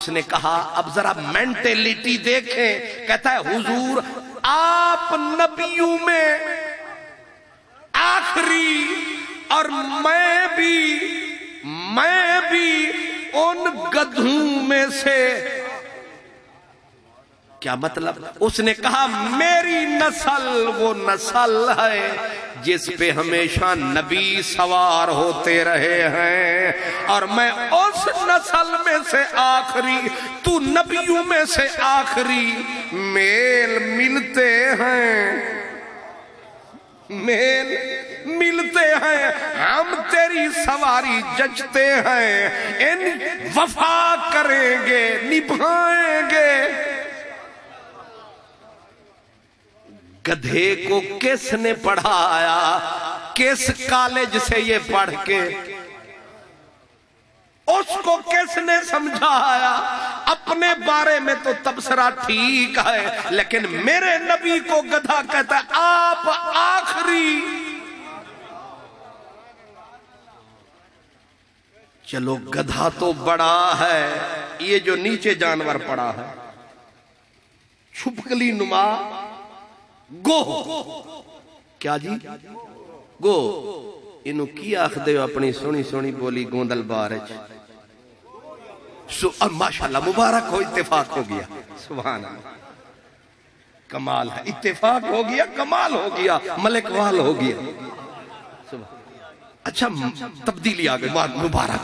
اس نے کہا اب ذرا مینٹیلیٹی دیکھیں، کہتا ہے حضور آپ نبیوں میں آخری اور میں بھی ان گدھوں میں سے۔ کیا مطلب؟ اس نے کہا میری نسل وہ نسل ہے جس پہ ہمیشہ نبی سوار ہوتے رہے ہیں، اور میں اس نسل میں سے آخری، تو نبیوں میں سے آخری، میل ملتے ہیں ہم تیری سواری جچتے ہیں، ان وفا کریں گے نبھائیں گے۔ گدھے کو کس نے پڑھایا؟ کس کالج سے یہ پڑھ کے؟ اس کو کس نے سمجھایا؟ اپنے بارے میں تو تبصرہ ٹھیک ہے، لیکن میرے نبی کو گدھا کہتا ہے آپ آخری۔ چلو گدھا تو بڑا ہے، یہ جو نیچے جانور پڑا ہے چھپکلی نما گو، کیا جی گو، انہوں کی آخ دے اپنی سونی سونی بولی گوندل بارج، ماشاءاللہ مبارک ہو، اتفاق ہو گیا، سبحان اللہ، کمال ہے، اتفاق ہو گیا، کمال ہو گیا، ملک وال ہو گیا، اچھا تبدیلی آگئے، مبارک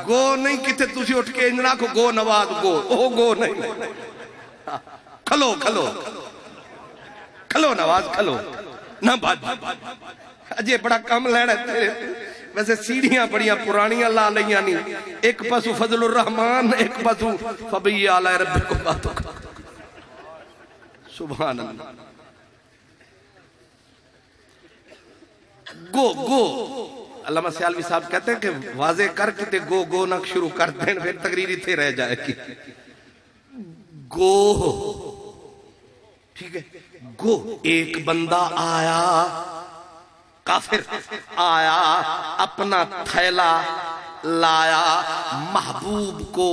گو نہیں کتے تُسی اٹھ کے انجنا کو گو نواز گو، اوہ گو نہیں، کھلو نواز کھلو نہ بات اجے بڑا کم لینا تیرے، ویسے سیڑھیاں بڑیاں پرانیاں لا لیاں نہیں، ایک پسو فضل الرحمن، ایک پسو فبی آلہ ربکم باتوں کا، سبحان اللہ۔ گو علامہ سیالوی صاحب کہتے ہیں کہ واضح کر کے گو گو نہ شروع کر دیں، پھر تقریری تھے رہ جائے گی۔ گو ٹھیک ہے، گو ایک بندہ آیا، کافر آیا، اپنا تھیلا لایا، محبوب کو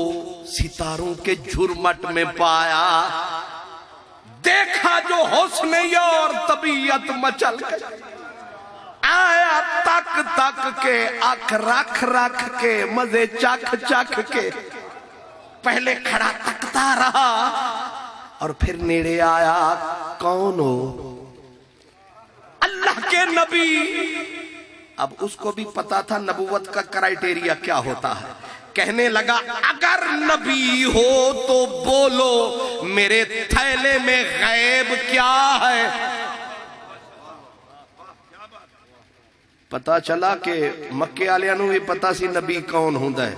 ستاروں کے جھرمٹ میں پایا، دیکھا جو حسن اور طبیعت مچل گئی، آیا تک تک کے آنکھ رکھ کے مزے چکھ کے، پہلے کھڑا تکتا رہا اور پھر نیڑے آیا، کون ہو؟ اللہ کے نبی۔ اب اس کو بھی پتا تھا نبوت کا کرائیٹیریا کیا ہوتا ہے، کہنے لگا اگر نبی ہو تو بولو میرے تھیلے میں غیب کیا ہے؟ پتا چلا کہ مکے آلیاں نو بھی پتا سی نبی کون ہوندا ہے،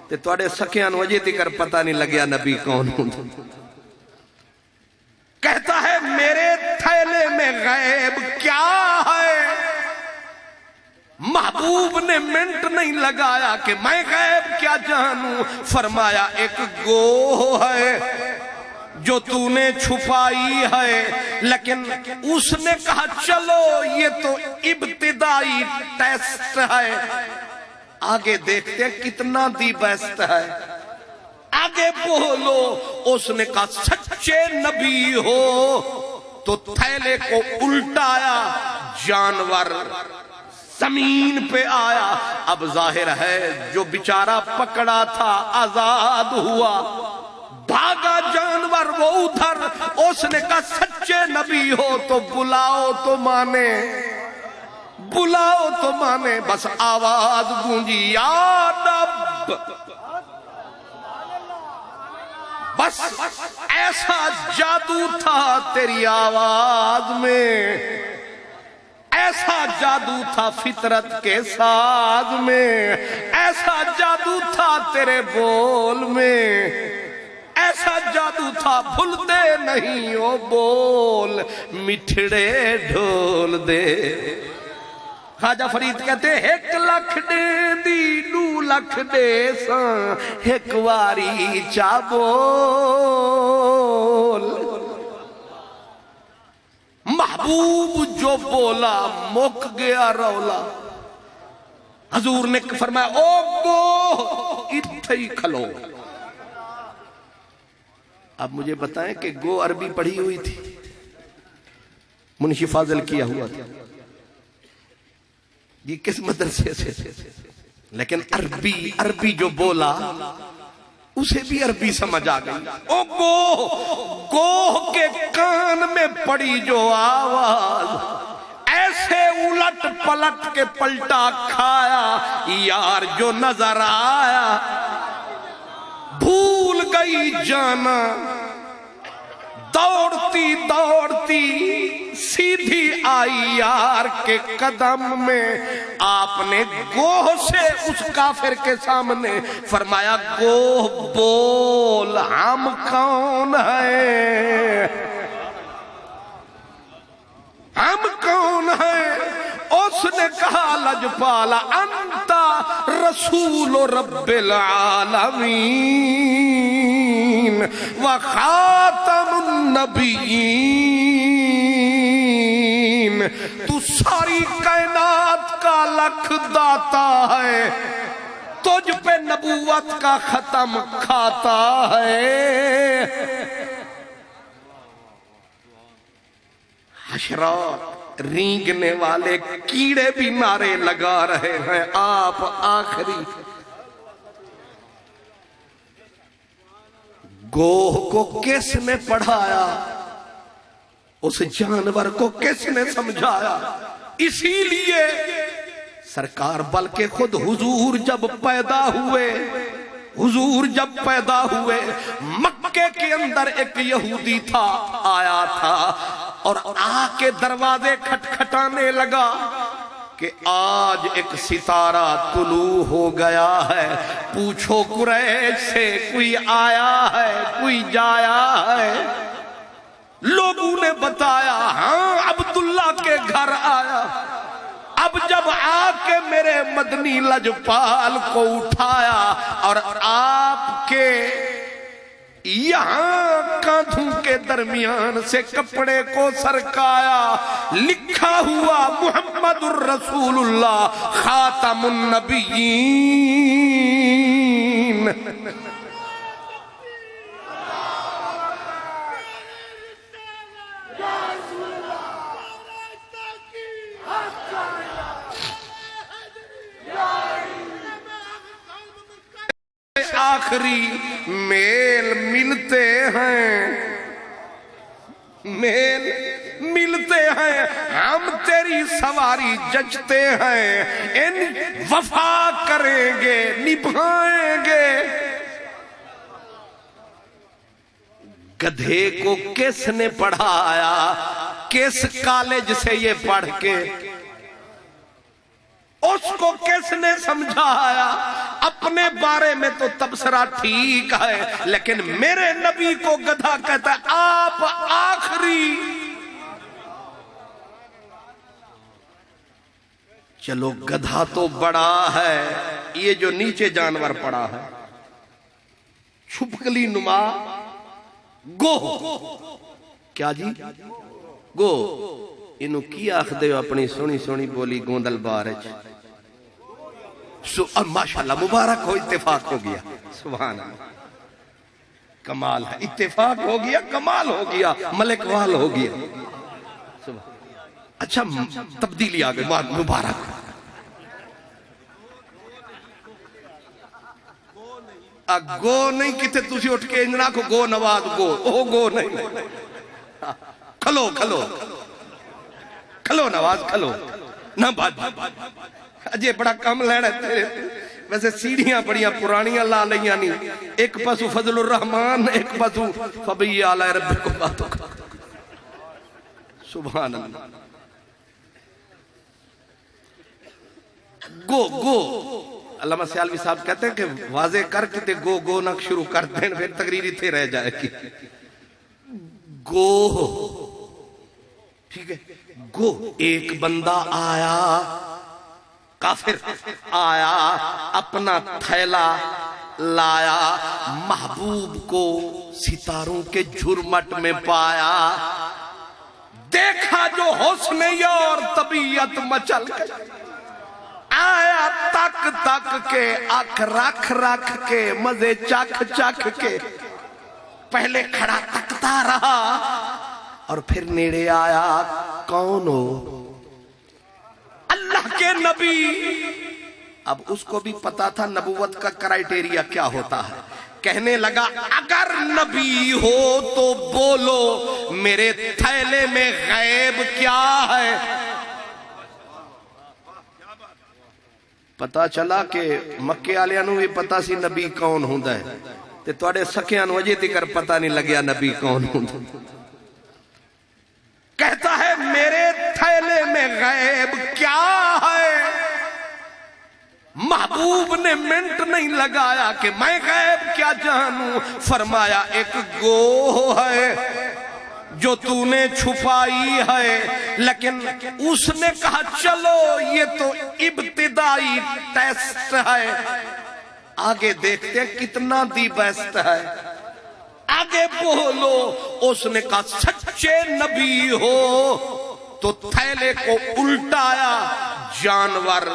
تے تواڈے سکیاں نو اجے تک پتا نہیں لگیا نبی کون ہوندا۔ کہتا ہے میرے تھیلے میں غیب کیا ہے؟ محبوب نے منٹ نہیں لگایا کہ میں غیب کیا جانوں، فرمایا ایک گو ہے جو تو نے چھپائی ہے، لیکن اس نے کہا چلو یہ تو ابتدائی ٹیسٹ ہے، آگے دیکھتے ہیں کتنا دی بیسٹ ہے، آگے بولو۔ اس نے کہا سچے نبی ہو تو تھیلے کو الٹایا، جانور زمین پہ آیا، اب ظاہر ہے جو بیچارہ پکڑا تھا آزاد ہوا، بھاگا جانور وہ ادھر۔ اس نے کہا سچے نبی ہو تو بلاؤ تو مانے، بلاؤ تو مانے، بس آواز گونجی یا رب، بس ایسا جادو تھا تیری آواز میں، ایسا جادو تھا فطرت کے ساز میں، ایسا جادو تھا تیرے بول میں، ایسا جادو تھا بھولتے نہیں او بول، مٹھڑے ڈھول دے۔ خواجہ فرید کہتے ایک لکھ دے دی 2 لکھ دے ساں، ایک واری چا بول۔ محبوب جو بولا مک گیا رولا، حضور نے فرمایا او گو اتھے ہی کھلو. اب مجھے بتائیں کہ گو عربی پڑھی ہوئی تھی؟ منشی فاضل کیا ہوا تھا یہ کس مدرسے سے؟ لیکن عربی جو بولا اسے بھی عربی سمجھ آ گئی. او گو کے کان میں پڑی جو آواز ایسے الٹ پلٹ کے پلٹا کھایا یار جو نظر آیا. بھول گئی جانا دوڑتی دوڑتی سیدھی آئی یار کے قدم میں. آپ نے گوہ سے اس کافر کے سامنے فرمایا گوہ بول ہم کون ہیں، ہم کون ہیں؟ اس نے کہا لجپالا انتا رسول رب العالمین وخاتم النبیین. تو ساری کائنات کا لکھ داتا ہے، تجھ پہ نبوت کا ختم کھاتا ہے. حشرات رینگنے والے کیڑے بھی نعرے لگا رہے ہیں آپ آخری. گوہ کو کس نے پڑھایا؟ اس جانور کو کس نے سمجھایا؟ اسی لیے سرکار بلکہ خود حضور جب پیدا ہوئے مکے کے اندر ایک یہودی تھا، آیا تھا اور آ کے دروازے کھٹکھٹانے لگا کہ آج ایک ستارہ طلوع ہو گیا ہے، پوچھو قریش سے کوئی آیا ہے کوئی جایا ہے. لوگوں نے بتایا ہاں عبداللہ کے گھر آیا. اب جب آ کے میرے مدنی لجپال کو اٹھایا اور آپ کے یہاں کانٹھوں کے درمیان سے کپڑے کو سرکایا، لکھا ہوا محمد الرسول اللہ خاتم النبیین. آخری میل ملتے ہیں ہم تیری سواری جچتے ہیں، ان وفا کریں گے نبھائیں گے. گدھے کو کس نے پڑھایا؟ کس کالج سے یہ پڑھ کے؟ اس کو کس نے سمجھایا؟ اپنے بارے میں تو تبصرہ ٹھیک ہے لیکن میرے نبی کو گدھا کہتا ہے. آپ آخری. چلو گدھا تو بڑا ہے، یہ جو نیچے جانور پڑا ہے چھپکلی نما گو. کیا جی؟ گو. انہوں کی آخ دے اپنی سونی سونی بولی گوندل بارج. اور ماشاءاللہ مبارک ہو، اتفاق ہو گیا. سبحان اللہ، کمال ہے. اتفاق ہو گیا، کمال ہو گیا، ملک وال ہو گیا. اچھا تبدیلی آگئے، مبارک. گو نہیں کتے تُسی اٹھ کے انجنا کو گو نواز گو. او گو نہیں. کھلو کھلو کھلو نواز کھلو نہ بات. اجے بڑا کم لینا تیرے. ویسے سیڑھیاں بڑیاں پرانیاں لا لیاں نہیں. ایک پاسو فضل الرحمن، ایک پاسو فبی آلہ ربکم باتوں کا. سبحان اللہ. گو علامہ سیالوی صاحب کہتے ہیں کہ واضح کر کے گو نہ شروع کر دیں پھر تقریری تھے رہ جائے گی. گو ٹھیک ہے. گو ایک بندہ آیا، کافر آیا، اپنا تھیلا لایا، محبوب کو ستاروں کے جھرمٹ میں پایا، دیکھا جو حسن اور طبیعت مچل گئی. آیا تک تک کے آنکھ رکھ رکھ کے مزے چکھ چکھ کے پہلے کھڑا تکتا رہا اور پھر نیڑے آیا. کون ہو؟ اللہ کے نبی. اب اس کو بھی پتا تھا نبوت کا کرائیٹیریا کیا ہوتا ہے. کہنے لگا اگر نبی ہو تو بولو میرے تھیلے میں غیب کیا ہے. پتا چلا کہ مکے والوں نوں بھی پتا سی نبی کون ہوندا ہے تے تواڈے سکیاں نوں اجے تک پتا نہیں لگیا نبی کون ہوندا. کہتا ہے میرے تھیلے میں غیب کیا ہے. محبوب نے منٹ نہیں لگایا کہ میں غیب کیا جانوں. فرمایا ایک گوہ ہے جو تو نے چھپائی ہے. لیکن اس نے کہا چلو یہ تو ابتدائی ٹیسٹ ہے, آگے دیکھتے کتنا دی بیسٹ ہے. آگے بولو. اس نے کہا سچے نبی ہو تو تھیلے کو الٹایا, جانور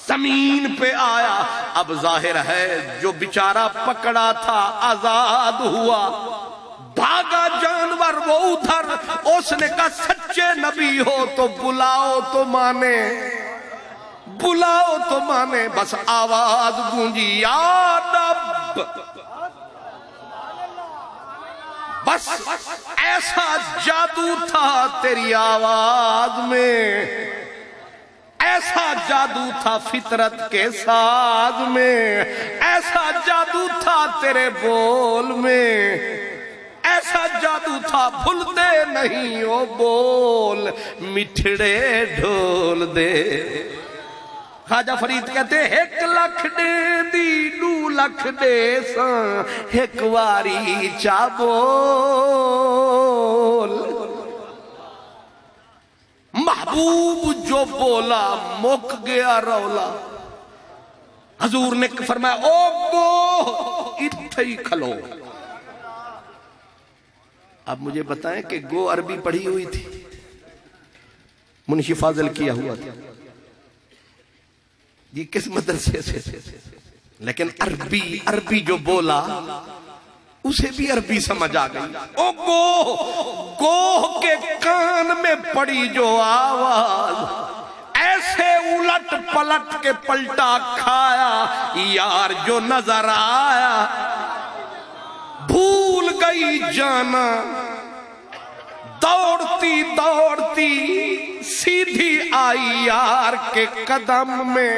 زمین پہ آیا. اب ظاہر ہے جو بیچارہ پکڑا تھا آزاد ہوا, بھاگا جانور وہ ادھر. اس نے کہا سچے نبی ہو تو بلاؤ تو مانے, بلاؤ تو مانے. بس آواز گونجی یا رب. بس ایسا جادو تھا تیری آواز میں, ایسا جادو تھا فطرت کے ساز میں, ایسا جادو تھا تیرے بول میں, ایسا جادو تھا بھولتے نہیں او بول مٹھڑے ڈھول دے. خواجہ فرید کہتے ایک لکھ دے دی 2 لکھ دے ساں ایک واری چا بول. محبوب جو بولا مک گیا رولا. حضور نے فرمایا او گو اتھے ہی کھلو. اب مجھے بتائیں کہ گو عربی پڑھی ہوئی تھی, منشی فاضل کیا ہوا تھا یہ کس مدرسے سے, لیکن عربی جو بولا اسے بھی عربی سمجھ آ گئی. او گوہ کے کان میں پڑی جو آواز, ایسے الٹ پلٹ کے پلٹا کھایا یار جو نظر آیا. بھول گئی جانا دوڑتی دوڑتی سیدھی آئی یار کے قدم میں.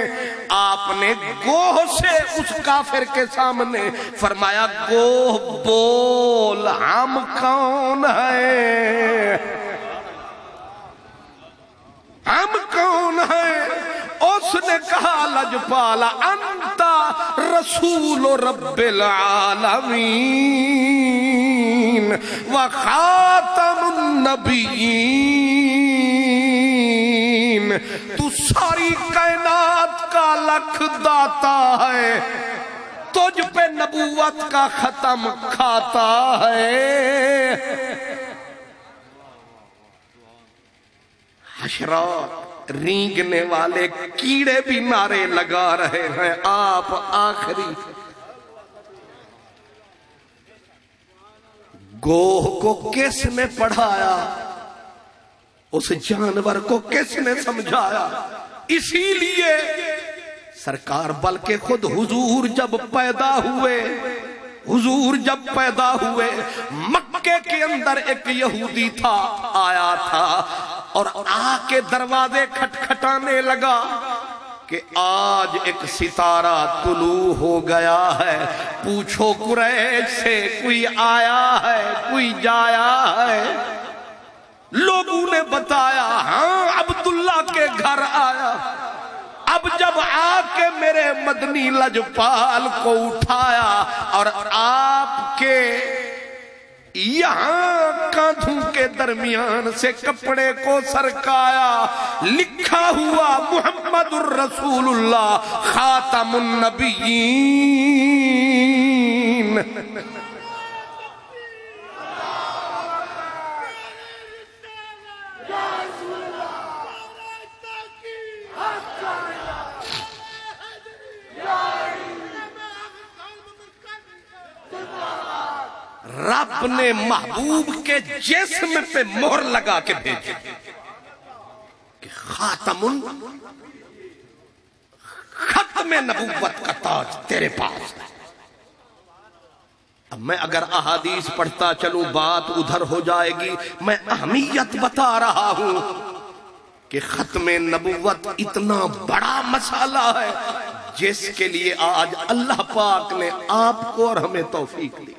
آپ نے گوہ سے اس کافر کے سامنے فرمایا گوہ بول ہم کون ہیں, ہم کون ہیں. اس نے کہا لجپالا انتا رسول رب العالمین و خاتم النبیین. تو ساری کائنات کا لکھ داتا ہے, تجھ پہ نبوت کا ختم کھاتا ہے. حشرات رینگنے والے کیڑے بھی نعرے لگا رہے ہیں آپ آخری. گوہ کو کس نے پڑھایا, اس جانور کو کس نے سمجھایا. اسی لیے سرکار بلکہ خود حضور جب پیدا ہوئے مکے کے اندر ایک یہودی تھا, آیا تھا اور آ کے دروازے کھٹکھٹانے لگا کہ آج ایک ستارہ طلوع ہو گیا ہے, پوچھو قریش سے کوئی آیا ہے کوئی جایا ہے. لوگوں نے بتایا ہاں عبداللہ کے گھر آیا. اب جب آ کے میرے مدنی لجپال کو اٹھایا اور آپ کے یہاں کاندھوں کے درمیان سے کپڑے کو سرکایا, لکھا ہوا محمد الرسول اللہ خاتم النبیین. رب نے محبوب کے جسم پہ مہر لگا کے بھیجا کہ ختم نبوت کا تاج تیرے پاس ہے۔ اب میں اگر احادیث پڑھتا چلوں بات ادھر ہو جائے گی، میں اہمیت بتا رہا ہوں کہ ختم نبوت اتنا بڑا مسئلہ ہے جس کے لیے آج اللہ پاک نے آپ کو اور ہمیں توفیق دی۔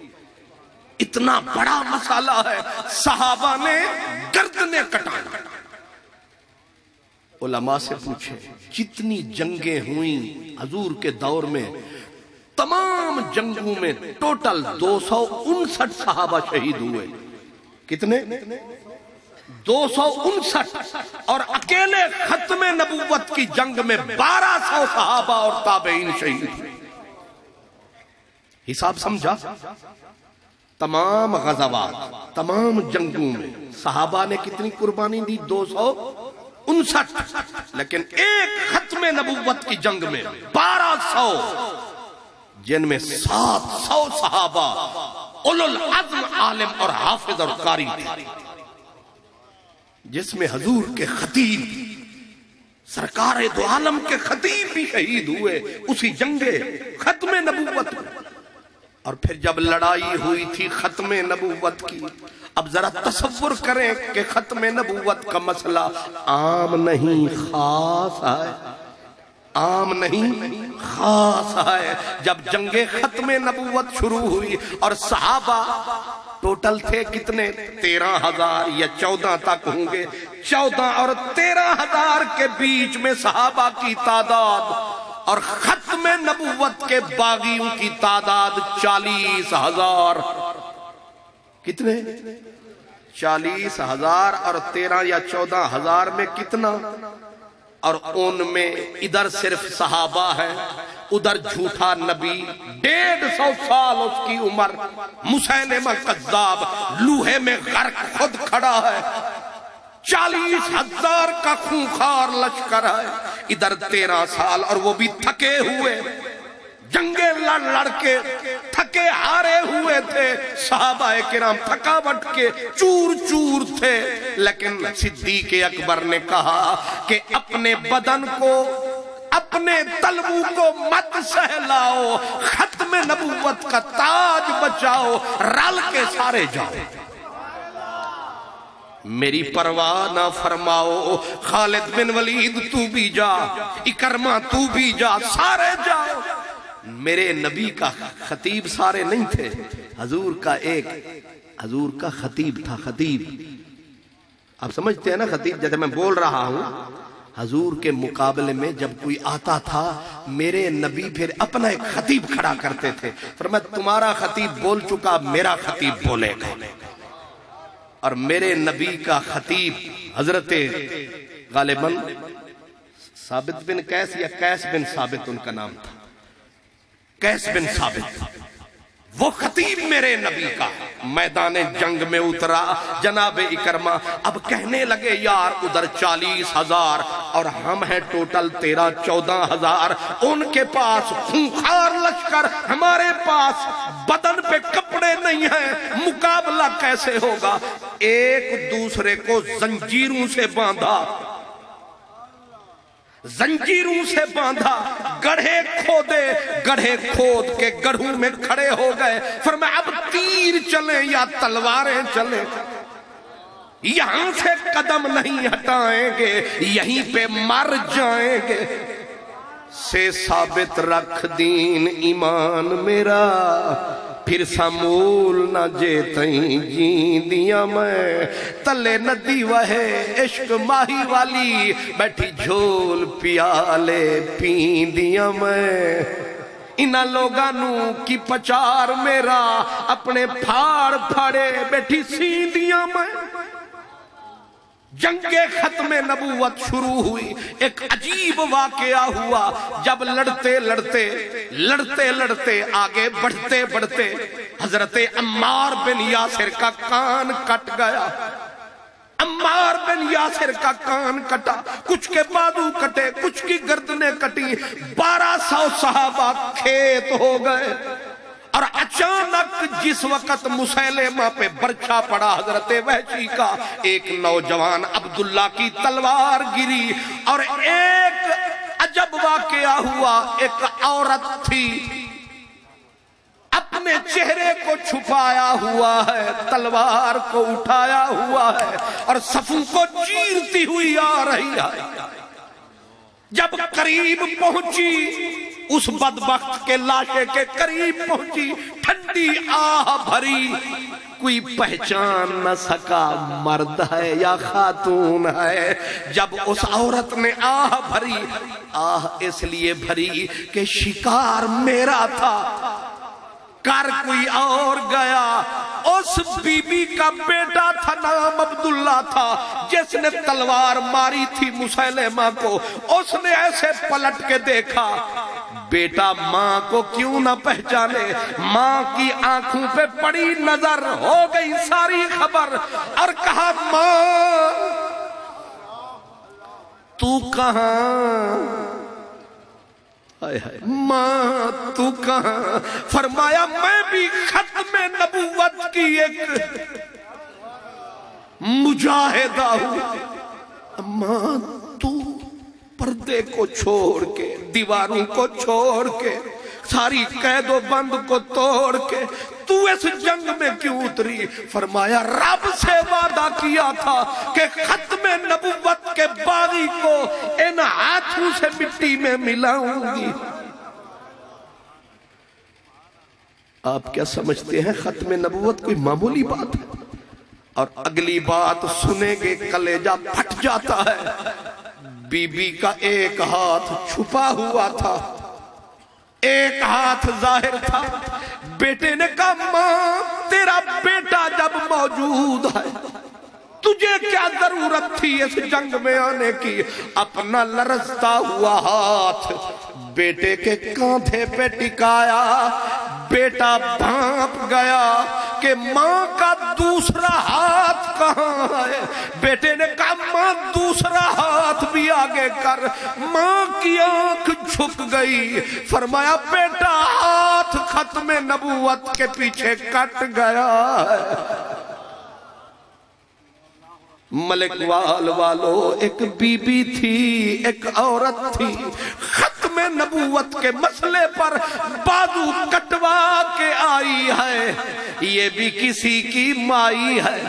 اتنا بڑا مسئلہ ہے، صحابہ نے گردنیں کٹانا۔ علماء سے پوچھیں جتنی جنگیں ہوئیں حضور کے دور میں، تمام جنگوں میں ٹوٹل 259 صحابہ شہید ہوئے۔ کتنے؟ 259۔ اور اکیلے ختم نبوت کی جنگ میں 1200 صحابہ اور تابعین شہید ہوئے۔ حساب سمجھا؟ تمام غزوات، تمام جنگوں میں صحابہ نے کتنی قربانی دی؟ 259۔ لیکن ایک ختم نبوت کی جنگ میں 1200، جن میں 700 صحابہ اولو العزم عالم اور حافظ اور قاری تھے، جس میں حضور کے خطیب، سرکار دو عالم کے خطیب بھی شہید ہوئے اسی جنگ ختم نبوت میں۔ اور پھر جب لڑائی ہوئی تھی ختم نبوت کی، اب ذرا تصور کریں کہ ختم نبوت کا مسئلہ عام نہیں خاص ہے، عام نہیں خاص ہے۔ جب جنگ ختم نبوت شروع ہوئی اور صحابہ ٹوٹل تھے کتنے؟ 13,000 یا 14 تک ہوں گے، 14 اور 13,000 کے بیچ میں صحابہ کی تعداد، اور ختم نبوت کے باغیوں کی تعداد 40,000۔ کتنے؟ 40,000 اور 13 یا 14,000 میں کتنا؟ اور ان میں ادھر صرف صحابہ ہیں، ادھر جھوٹا نبی، 150 سال اس کی عمر، مسیلمہ کذاب لوہے میں غرق خود کھڑا ہے، 40,000 کا خونخوار لشکر ہے، ادھر 13 سال اور وہ بھی تھکے ہوئے، جنگیں لڑ لڑ کے تھکے ہارے ہوئے تھے، صحابہ کرام تھکاوٹ کے چور چور تھے۔ لیکن صدیق اکبر نے کہا کہ اپنے بدن کو، اپنے تلووں کو مت سہلاؤ، ختم نبوت کا تاج بچاؤ، رل کے سارے جاؤ، میری پرواہ نہ فرماؤ، خالد بن ولید تو بھی جا، اکرمہ تو بھی جا، سارے جاؤ۔ میرے نبی کا خطیب سارے نہیں تھے، حضور کا خطیب تھا، خطیب۔ آپ سمجھتے ہیں نا خطیب؟ جیسے میں بول رہا ہوں، حضور کے مقابلے میں جب کوئی آتا تھا، میرے نبی پھر اپنا ایک خطیب کھڑا کرتے تھے، فرمایا تمہارا خطیب بول چکا، میرا خطیب بولے گا۔ اور میرے نبی کا خطیب حضرت غالباً ثابت بن قیس یا قیس بن ثابت ان کا نام تھا، قیس بن ثابت، وہ خطیب میرے نبی کا میدان جنگ میں اترا۔ جناب اکرمہ اب کہنے لگے یار ادھر 40,000 اور ہم ہیں ٹوٹل 13-14,000، ان کے پاس خونخوار لشکر، ہمارے پاس بدن پہ کپڑے نہیں ہیں، مقابلہ کیسے ہوگا؟ ایک دوسرے کو زنجیروں سے باندھا، زنجیروں سے باندھا، گڑھے کھودے، گڑھے کھود کے گڑھوں میں کھڑے ہو گئے، فرمایا اب تیر چلیں یا تلواریں چلیں، یہاں سے قدم نہیں ہٹائیں گے، یہیں پہ مر جائیں گے۔ سے ثابت رکھ دین ایمان میرا، پھر سمول نہ جیتیں جین دیا میں، تلے ندی وہے عشق ماہی والی، بیٹھی جھول پیالے پین دیا میں۔ انہاں لوگانوں کی پچار میرا، اپنے پھاڑ پھاڑے بیٹھی سین دیا میں۔ جنگ ختم نبوت شروع ہوئی، ایک عجیب واقعہ ہوا، جب لڑتے لڑتے آگے بڑھتے حضرت عمار بن یاسر کا کان کٹ گیا۔ عمار بن یاسر کا کان کٹا، کچھ کے بازو کٹے، کچھ کی گردنیں کٹی، 1200 صحابہ کھیت ہو گئے، اور اچانک جس وقت مسیلمہ پہ برچھا پڑا حضرت وحشی کا، ایک نوجوان عبداللہ کی تلوار گری اور ایک عجب واقعہ ہوا۔ ایک عورت تھی، اپنے چہرے کو چھپایا ہوا ہے، تلوار کو اٹھایا ہوا ہے اور صفوں کو چیرتی ہوئی آ رہی ہے۔ جب قریب پہنچی، اس بدبخت کے لاشے کے قریب پہنچی، ٹھنڈی آہ بھری، کوئی پہچان نہ سکا مرد ہے یا خاتون ہے۔ جب اس عورت نے آہ بھری، آہ اس لیے بھری کہ شکار میرا تھا، کر کوئی اور گیا۔ اس بی بی کا بیٹا تھا، نام عبداللہ تھا، جس نے تلوار ماری تھی مسیلمہ کو۔ اس نے ایسے پلٹ کے دیکھا، بیٹا ماں کو کیوں نہ پہچانے؟ ماں کی آنکھوں پہ پڑی نظر، ہو گئی ساری خبر، اور کہا ماں تو کہاں؟ ماں تو کہاں؟ فرمایا میں بھی ختم نبوت کی ایک مجاہدہ ہوں۔ ماں تو پردے کو چھوڑ کے، دیواروں کو چھوڑ کے، ساری قید و بند کو توڑ کے تو اس جنگ میں کیوں اتری؟ فرمایا رب سے وعدہ کیا تھا کہ ختم نبوت کے باغی کو ان ہاتھوں سے مٹی میں ملاؤں گی۔ آپ کیا سمجھتے ہیں ختم نبوت کوئی معمولی بات ہے؟ اور اگلی بات سنیں گے کلیجہ پھٹ جاتا ہے۔ بی بی کا ایک ہاتھ چھپا ہوا تھا، ایک ہاتھ ظاہر تھا۔ بیٹے نے کہا ماں تیرا بیٹا جب موجود ہے، تجھے کیا ضرورت تھی اس جنگ میں آنے کی؟ اپنا لرزتا ہوا ہاتھ بیٹے کے کاندھے پہ ٹکایا۔ بیٹا بھانپ گیا کہ ماں کا دوسرا ہاتھ کہاں ہے؟ بیٹے نے کہا ماں دوسرا ہاتھ بھی آگے کر۔ ماں کی آنکھ جھک گئی۔ فرمایا بیٹا ہاتھ ختم نبوت کے پیچھے کٹ گیا ہے۔ ملک والو ایک بی بی تھی، ایک عورت تھی، ختم نبوت کے مسئلے پر بازو کٹوا کے آئی ہے، یہ بھی کسی کی مائی ہے۔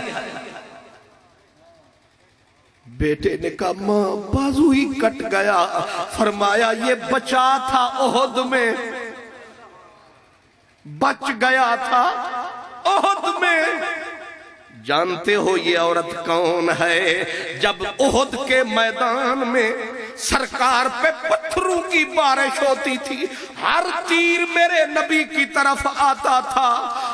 بیٹے نے کہا ماں بازو ہی کٹ گیا۔ فرمایا یہ بچا تھا احد میں، بچ گیا تھا احد میں۔ جانتے ہو یہ عورت کون ہے؟ جب احد کے میدان میں سرکار پہ پتھروں کی بارش ہوتی تھی، ہر تیر میرے نبی کی طرف آتا تھا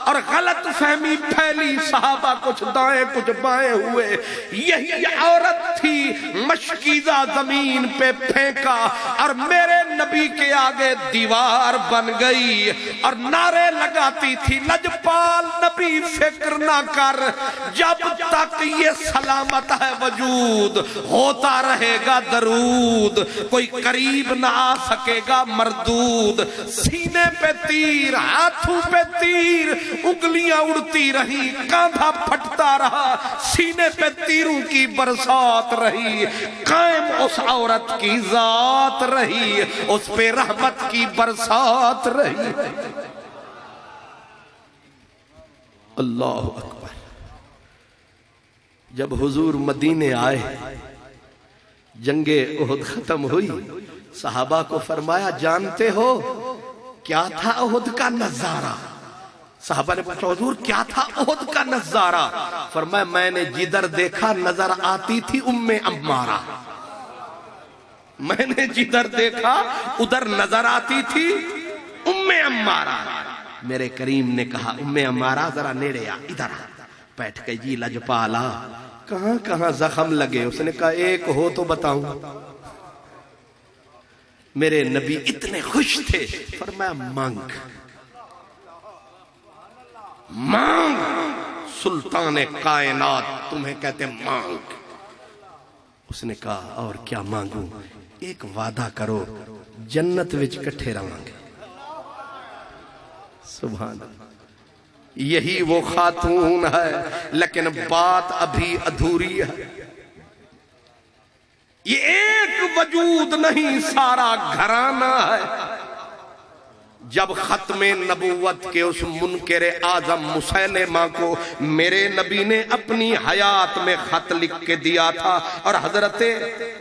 اور غلط فہمی پھیلی، صحابہ کچھ دائیں کچھ بائیں ہوئے۔ یہی عورت تھی، مشکیزہ زمین پہ پھینکا اور میرے نبی کے آگے دیوار بن گئی اور نعرے لگاتی تھی لجپال نبی فکر نہ کر، جب تک یہ سلامت ہے وجود ہوتا رہے گا درود، کوئی قریب نہ آ سکے گا مردود۔ سینے پہ تیر، ہاتھوں پہ تیر، انگلیاں اڑتی رہی، کاندھا پھٹتا رہا، سینے پہ تیروں کی برسات رہی، قائم اس عورت کی ذات رہی، اس پہ رحمت کی برسات رہی۔ اللہ اکبر۔ جب حضور مدینے آئے، جنگ احد ختم ہوئی، صحابہ کو فرمایا جانتے ہو کیا تھا احد کا نظارہ؟ صحابہ نے پوچھا حضور کیا تھا احد کا نظارہ؟ فرمایا میں نے جدھر دیکھا نظر آتی تھی ام عمارہ، میں نے جدھر دیکھا ادھر نظر آتی تھی ام عمارہ۔ میرے کریم نے کہا ام عمارہ ذرا نیڑے آ، ادھر آ۔ بیٹھ کے جی لجپالا کہاں کہاں زخم لگے؟ اس نے کہا ایک ہو تو بتاؤں۔ میرے نبی اتنے خوش تھے، فرمایا مانگ مانگ، سلطان کائنات تمہیں کہتے مانگ۔ اس نے کہا اور کیا مانگوں؟ ایک وعدہ کرو جنت وچ کٹھے رہاں گے۔ سبحان اللہ۔ یہی وہ خاتون ہے، لیکن بات ابھی ادھوری ہے۔ یہ ایک وجود نہیں، سارا گھرانہ ہے۔ جب ختم نبوت کے اس منکر اعظم مسیلمہ کو میرے نبی نے اپنی حیات میں خط لکھ کے دیا تھا، اور حضرت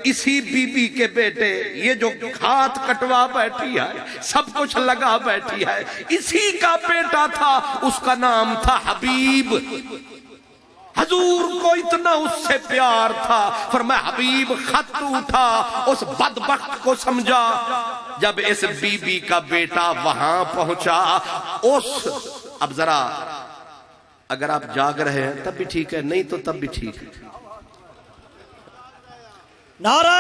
اسی بی بی کے بیٹے، یہ جو ہاتھ کٹوا بیٹھی ہے، سب کچھ لگا بیٹھی ہے، اسی کا بیٹا تھا، اس کا نام تھا حبیب۔ حضور کو اتنا اس سے پیار تھا، فرمایا حبیب خط اٹھا، اس بدبخت کو سمجھا۔ جب اس بی بی کا بیٹا وہاں پہنچا، اب ذرا اگر آپ جاگ رہے ہیں تب بھی ٹھیک ہے، نہیں تو تب بھی ٹھیک ہے۔ نعرہ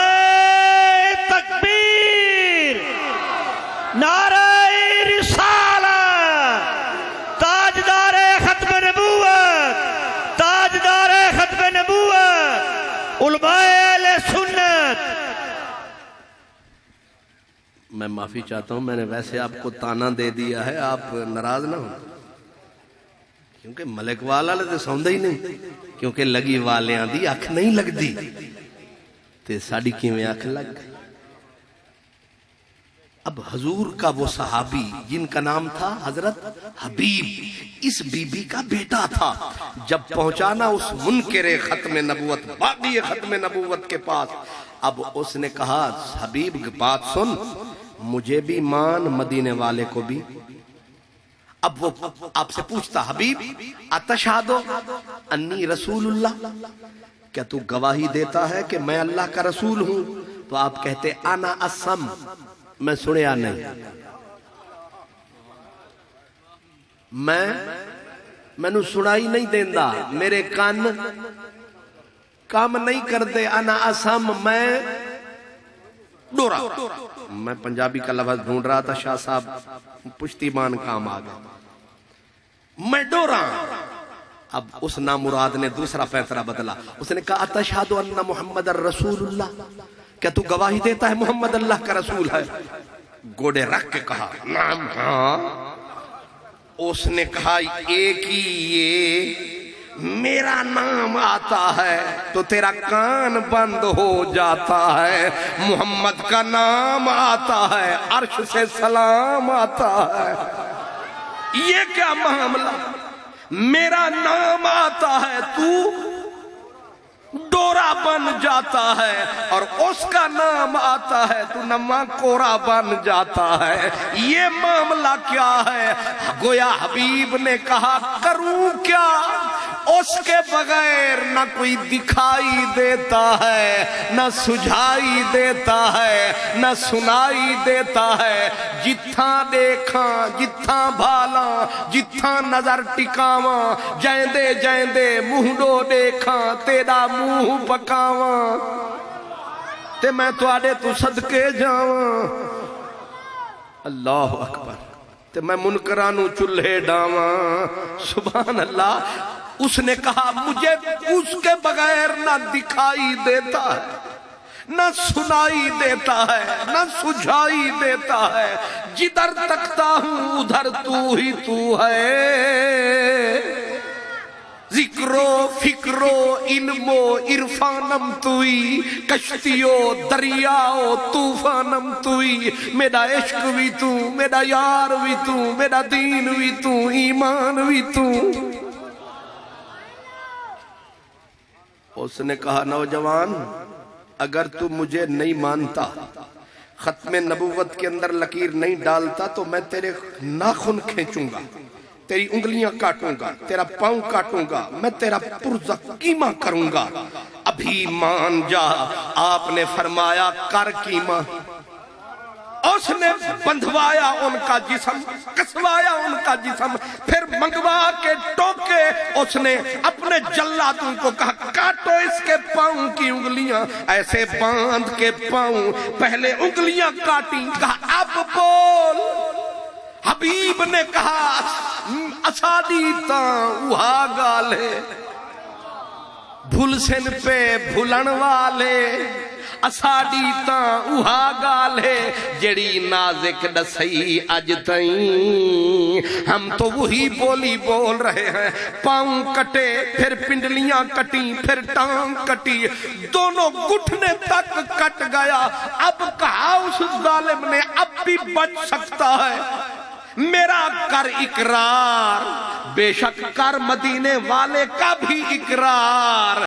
تکبیر، نعرہ رسالت، تاجدار ختم نبوت، تاجدار ختم نبوت، علماء اہل سنت۔ میں معافی چاہتا ہوں، میں نے ویسے آپ کو تانا دے دیا ہے، آپ ناراض نہ ہوں، کیونکہ ملک والا لے سوندہ ہی نہیں، کیونکہ لگی والیاں دی اکھ نہیں لگ دی تے ساڑی کی میں اکھ لگ گئی۔ اب حضور کا وہ صحابی جن کا نام تھا حضرت حبیب، اس بی بی کا بیٹا تھا، جب پہنچانا اس منکر ختم نبوت، باقی ختم نبوت کے پاس، اب اس نے کہا حبیب بات سن، مجھے بھی مان، مدینے والے کو بھی۔ اب وہ آپ سے پوچھتا حبیب اتشہدو انی رسول اللہ، کیا تو گواہی دیتا ہے کہ میں اللہ کا رسول ہوں؟ تو آپ کہتے انا اسم، میں سنیا نہیں، میں نو سنائی نہیں دیندہ، میرے کان کام نہیں کرتے، انا اسم، میں ڈورا۔ میں پنجابی کا لفظ ڈھونڈ رہا تھا، شاہ صاحب پشتی بان کام آ گیا، میں ڈورا۔ اب اس نامراد نے دوسرا فیصلہ بدلا، اس نے کہا اتشہد ان محمد الرسول اللہ، کیا تو گواہی دیتا ہے محمد اللہ کا رسول ہے؟ گوڑے رکھ کے کہا نعم ہاں۔ اس نے کہا ایک ہی یہ میرا نام آتا ہے تو تیرا کان بند ہو جاتا ہے، محمد کا نام آتا ہے عرش سے سلام آتا ہے۔ یہ کیا معاملہ، میرا نام آتا ہے تو ڈورا بن جاتا ہے، اور اس کا نام آتا ہے تو نما کورا بن جاتا ہے، یہ معاملہ کیا ہے؟ گویا حبیب نے کہا کروں کیا، اس کے بغیر نہ کوئی دکھائی دیتا ہے، نہ سجھائی دیتا ہے، نہ سنائی دیتا ہے، جتھاں دیکھاں جتھاں بھالاں جتھاں نظر ٹکاواں، جیندے جیندے مہنڈو دیکھاں تیرا منہ پکاواں، تے میں تواڈے تو صدقے جاواں، اللہ اکبر، تے میں منکرانو چلھے ڈاواں، سبحان اللہ۔ اس نے کہا مجھے اس کے بغیر نہ دکھائی دیتا ہے، نہ سنائی دیتا ہے، نہ سجھائی دیتا ہے، جدھر تکتا ہوں ادھر تو ہی تو ہے، ذکر و فکر و علم و عرفانم توئی، کشتی و دریا و طوفانم توئی، میرا عشق بھی تو، میرا یار بھی تو، میرا دین بھی تو، ایمان بھی تو۔ اس نے کہا نوجوان اگر تو مجھے نہیں مانتا، ختم نبوت کے اندر لکیر نہیں ڈالتا، تو میں تیرے ناخن کھینچوں گا، تیری انگلیاں کاٹوں گا، تیرا پاؤں کاٹوں گا، میں تیرا پرزہ قیمہ کروں گا، ابھی مان جا۔ آپ نے فرمایا کر قیمہ۔ اس نے بندھوایا ان کا جسم، کسوایا ان کا جسم، پھر منگوا کے ٹوکے، اس نے اپنے جلادوں کو کہا کاٹو اس کے پاؤں کی انگلیاں، ایسے باندھ کے پاؤں، پہلے انگلیاں کاٹیں، کہا اب بول۔ حبیب نے کہا اسادی تاں اوہا گالے، بھول سن پہ بھولن والے، اساڑی تاں اوہا گال ہے جڑی نازک دسئی اج تائیں، ہم تو وہی بولی بول رہے ہیں، پاؤں کٹے پھر پنڈلیاں کٹی پھر ٹانگ کٹی، دونوں گھٹنے تک کٹ گیا، اب کہا اس ظالم نے اب بھی بچ سکتا ہے، میرا کر اقرار، بے شک کر مدینے والے کا بھی اقرار،